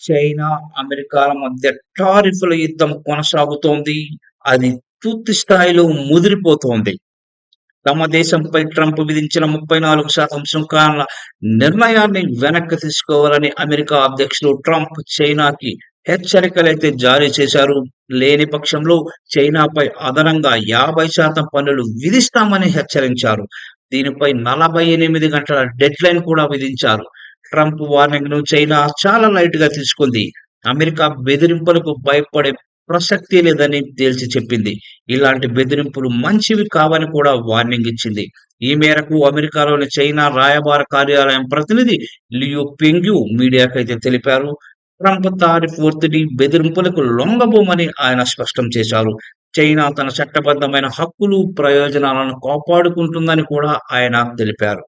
China, అమెరికాల మధ్య టారిఫ్‌ల యుద్ధం కొనసాగుతోంది. అది పూర్తి స్థాయిలో ముదిరిపోతోంది. తమ దేశంపై ట్రంప్ విధించిన 34% సుంకాల నిర్ణయాన్ని వెనక్కి తీసుకోవాలని అమెరికా అధ్యక్షుడు ట్రంప్ చైనాకి హెచ్చరికలైతే జారీ చేశారు. లేని పక్షంలో చైనాపై అదనంగా 50% పన్నులు విధిస్తామని హెచ్చరించారు. దీనిపై 48 గంటల డెడ్‌లైన్ కూడా విధించారు. ట్రంప్ వార్నింగ్‌ను చైనా చాలా లైట్‌గా తీసుకుంది. అమెరికా బెదిరింపులకు భయపడే ప్రసక్తే లేదని తేల్చి చెప్పింది. ఇలాంటి బెదిరింపులు మంచివి కావని కూడా వార్నింగ్ ఇచ్చింది. ఈ మేరకు అమెరికాలోని చైనా రాయబార కార్యాలయం ప్రతినిధి లియు పెంగ్యు మీడియాకైతే తెలిపారు. ట్రంప్ తారిఫ్ ఒత్తిడి, బెదిరింపులకు లొంగబోమని ఆయన స్పష్టం చేశారు. చైనా తన చట్టబద్ధమైన హక్కులు, ప్రయోజనాలను కాపాడుకుంటుందని కూడా ఆయన తెలిపారు.